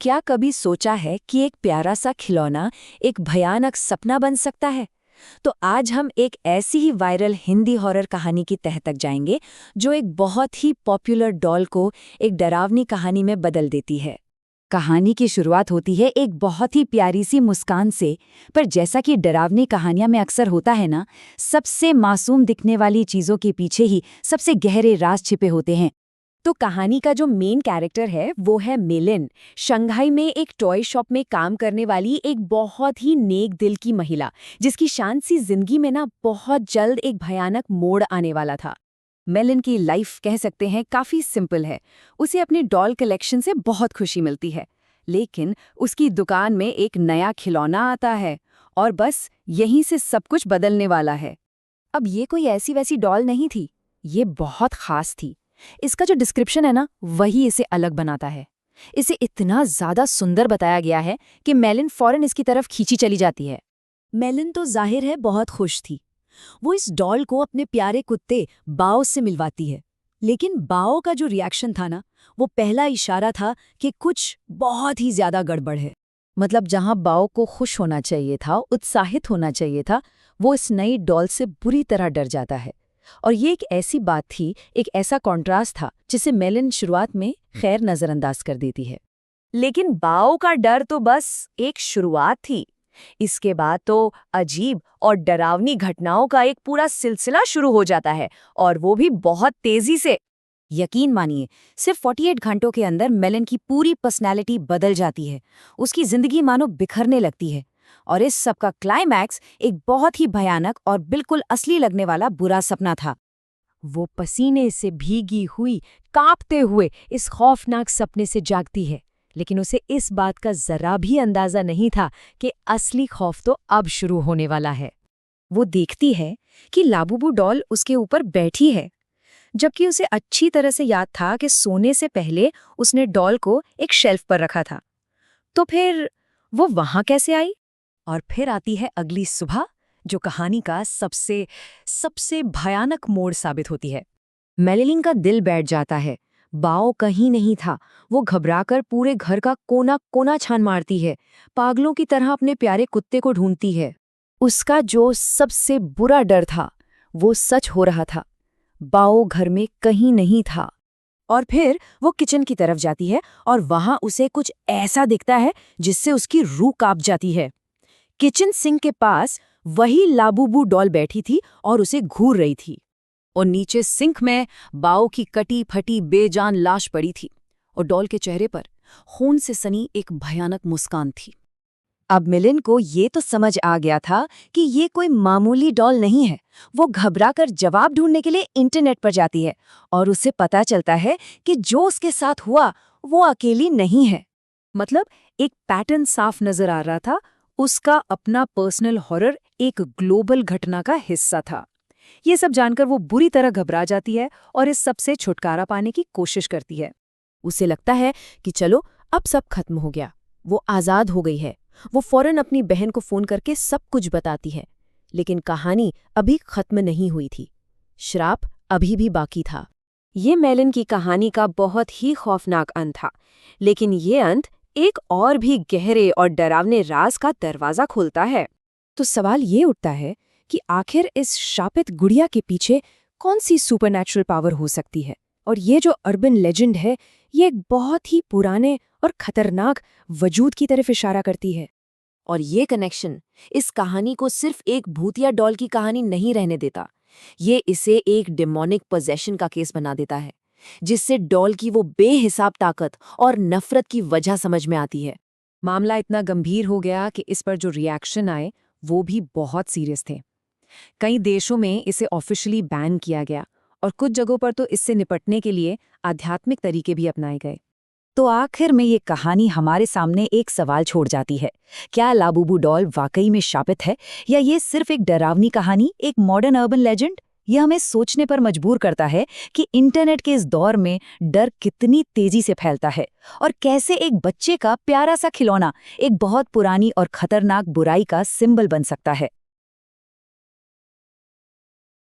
क्या कभी सोचा है कि एक प्यारा सा खिलौना एक भयानक सपना बन सकता है? तो आज हम एक ऐसी ही वायरल हिंदी हॉरर कहानी की तह तक जाएंगे जो एक बहुत ही पॉपुलर डॉल को एक डरावनी कहानी में बदल देती है। कहानी की शुरुआत होती है एक बहुत ही प्यारी सी मुस्कान से, पर जैसा कि डरावनी कहानियां में अक्सर होता है ना, सबसे मासूम दिखने वाली चीजों के पीछे ही सबसे गहरे राज छिपे होते हैं। तो कहानी का जो मेन कैरेक्टर है वो है मिलिन, शंघाई में एक टॉय शॉप में काम करने वाली एक बहुत ही नेक दिल की महिला, जिसकी शांत सी जिंदगी में ना बहुत जल्द एक भयानक मोड़ आने वाला था। मिलिन की लाइफ कह सकते हैं काफी सिंपल है। उसे अपनी डॉल कलेक्शन से बहुत खुशी मिलती है, लेकिन उसकी दुकान में एक नया खिलौना आता है और बस यहीं से सब कुछ बदलने वाला है। अब ये कोई ऐसी वैसी डॉल नहीं थी, ये बहुत खास थी। इसका जो डिस्क्रिप्शन है ना, वही इसे अलग बनाता है। इसे इतना ज्यादा सुंदर बताया गया है कि मेलिन फौरन इसकी तरफ खींची चली जाती है। मेलिन तो जाहिर है बहुत खुश थी। वो इस डॉल को अपने प्यारे कुत्ते बाओ से मिलवाती है, लेकिन बाओ का जो रिएक्शन था ना, वो पहला इशारा था कि कुछ बहुत ही ज्यादा गड़बड़ है। मतलब जहां बाओ को खुश होना चाहिए था, उत्साहित होना चाहिए था, वो इस नई डॉल से बुरी तरह डर जाता है। और ये एक ऐसी बात थी, एक ऐसा कॉन्ट्रास्ट था जिसे मेलिन शुरुआत में खैर नजरअंदाज कर देती है। लेकिन बाओ का डर तो बस एक शुरुआत थी। इसके बाद तो अजीब और डरावनी घटनाओं का एक पूरा सिलसिला शुरू हो जाता है, और वो भी बहुत तेजी से। यकीन मानिए, सिर्फ 48 घंटों के अंदर मेलिन की पूरी पर्सनैलिटी बदल जाती है। उसकी जिंदगी मानो बिखरने लगती है, और इस सब का क्लाइमैक्स एक बहुत ही भयानक और बिल्कुल असली लगने वाला बुरा सपना था। वो पसीने से भीगी हुई, कांपते हुए इस खौफनाक सपने से जागती है, लेकिन उसे इस बात का जरा भी अंदाजा नहीं था कि असली खौफ तो अब शुरू होने वाला है। वो देखती है कि लाबूबू डॉल उसके ऊपर बैठी है, जबकि उसे अच्छी तरह से याद था कि सोने से पहले उसने डॉल को एक शेल्फ पर रखा था। तो फिर वो वहां कैसे आई? और फिर आती है अगली सुबह, जो कहानी का सबसे सबसे भयानक मोड़ साबित होती है। मेलिन का दिल बैठ जाता है। बाओ कहीं नहीं था। वो घबराकर पूरे घर का कोना कोना छान मारती है, पागलों की तरह अपने प्यारे कुत्ते को ढूंढती है। उसका जो सबसे बुरा डर था वो सच हो रहा था। बाओ घर में कहीं नहीं था। और फिर वो किचन की तरफ जाती है, और वहां उसे कुछ ऐसा दिखता है जिससे उसकी रूह कांप जाती है। किचन सिंक के पास वही लाबूबू डॉल बैठी थी और उसे घूर रही थी, और नीचे सिंक में बाओ की कटी फटी बेजान लाश पड़ी थी, और डॉल के चेहरे पर खून से सनी एक भयानक मुस्कान थी। अब मिलिन को ये तो समझ आ गया था कि ये कोई मामूली डॉल नहीं है। वो घबराकर जवाब ढूंढने के लिए इंटरनेट पर जाती है, और उसे पता चलता है कि जो उसके साथ हुआ वो अकेली नहीं है। मतलब एक पैटर्न साफ नजर आ रहा था। उसका अपना पर्सनल हॉरर एक ग्लोबल घटना का हिस्सा था। ये सब जानकर वो बुरी तरह घबरा जाती है और इस सब से छुटकारा पाने की कोशिश करती है। उसे लगता है कि चलो अब सब खत्म हो गया, वो आज़ाद हो गई है। वो फौरन अपनी बहन को फोन करके सब कुछ बताती है, लेकिन कहानी अभी खत्म नहीं हुई थी। श्राप अभी भी बाकी था। ये मेलिन की कहानी का बहुत ही खौफनाक अंत था, लेकिन ये अंत एक और भी गहरे और डरावने राज का दरवाजा खोलता है। तो सवाल ये उठता है कि आखिर इस शापित गुड़िया के पीछे कौन सी सुपरनैचुरल पावर हो सकती है? और ये जो अर्बन लेजेंड है, ये एक बहुत ही पुराने और खतरनाक वजूद की तरफ इशारा करती है। और ये कनेक्शन इस कहानी को सिर्फ एक भूतिया डॉल की कहानी नहीं रहने देता। ये इसे एक डेमोनिक पोजेशन का केस बना देता है, जिससे डॉल की वो बेहिसाब ताकत और नफरत की वजह समझ में आती है। मामला इतना गंभीर हो गया कि इस पर जो रिएक्शन आए वो भी बहुत सीरियस थे। कई देशों में इसे ऑफिशियली बैन किया गया, और कुछ जगहों पर तो इससे निपटने के लिए आध्यात्मिक तरीके भी अपनाए गए। तो आखिर में ये कहानी हमारे सामने एक सवाल छोड़ जाती है। क्या लाबूबू डॉल वाकई में शापित है, या ये सिर्फ एक डरावनी कहानी, एक मॉडर्न अर्बन लेजेंड? यह हमें सोचने पर मजबूर करता है कि इंटरनेट के इस दौर में डर कितनी तेजी से फैलता है, और कैसे एक बच्चे का प्यारा सा खिलौना एक बहुत पुरानी और खतरनाक बुराई का सिंबल बन सकता है।